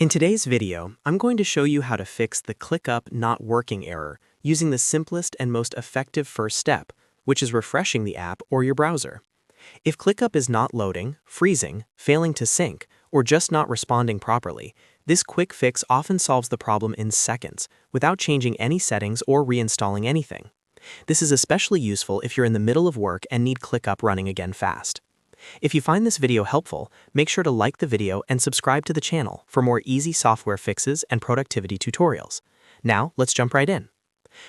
In today's video, I'm going to show you how to fix the ClickUp not working error using the simplest and most effective first step, which is refreshing the app or your browser. If ClickUp is not loading, freezing, failing to sync, or just not responding properly, this quick fix often solves the problem in seconds without changing any settings or reinstalling anything. This is especially useful if you're in the middle of work and need ClickUp running again fast. If you find this video helpful, make sure to like the video and subscribe to the channel for more easy software fixes and productivity tutorials. Now, let's jump right in.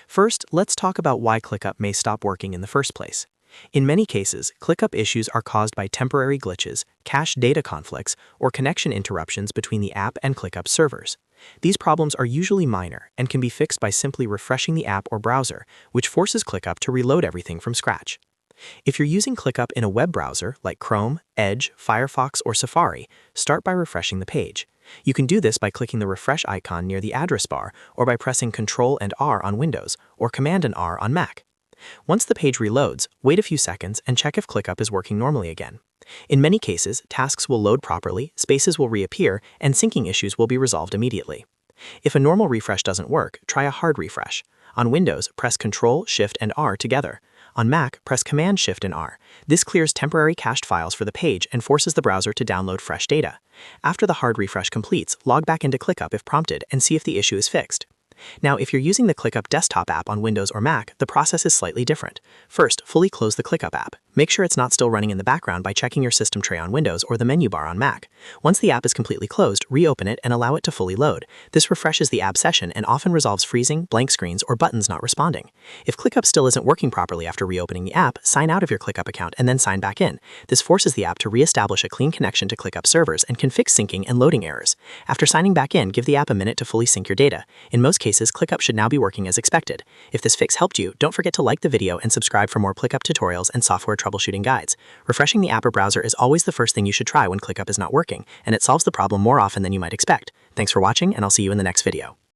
First, let's talk about why ClickUp may stop working in the first place. In many cases, ClickUp issues are caused by temporary glitches, cache data conflicts, or connection interruptions between the app and ClickUp servers. These problems are usually minor and can be fixed by simply refreshing the app or browser, which forces ClickUp to reload everything from scratch. If you're using ClickUp in a web browser like Chrome, Edge, Firefox, or Safari, start by refreshing the page. You can do this by clicking the refresh icon near the address bar or by pressing Ctrl and R on Windows or Command and R on Mac. Once the page reloads, wait a few seconds and check if ClickUp is working normally again. In many cases, tasks will load properly, spaces will reappear, and syncing issues will be resolved immediately. If a normal refresh doesn't work, try a hard refresh. On Windows, press Ctrl, Shift, and R together. On Mac, press Command, Shift, and R. This clears temporary cached files for the page and forces the browser to download fresh data. After the hard refresh completes, log back into ClickUp if prompted and see if the issue is fixed. Now, if you're using the ClickUp desktop app on Windows or Mac, the process is slightly different. First, fully close the ClickUp app. Make sure it's not still running in the background by checking your system tray on Windows or the menu bar on Mac. Once the app is completely closed, reopen it and allow it to fully load. This refreshes the app session and often resolves freezing, blank screens, or buttons not responding. If ClickUp still isn't working properly after reopening the app, sign out of your ClickUp account and then sign back in. This forces the app to reestablish a clean connection to ClickUp servers and can fix syncing and loading errors. After signing back in, give the app a minute to fully sync your data. In most cases, ClickUp should now be working as expected. If this fix helped you, don't forget to like the video and subscribe for more ClickUp tutorials and software troubleshooting guides. Refreshing the app or browser is always the first thing you should try when ClickUp is not working, and it solves the problem more often than you might expect. Thanks for watching, and I'll see you in the next video.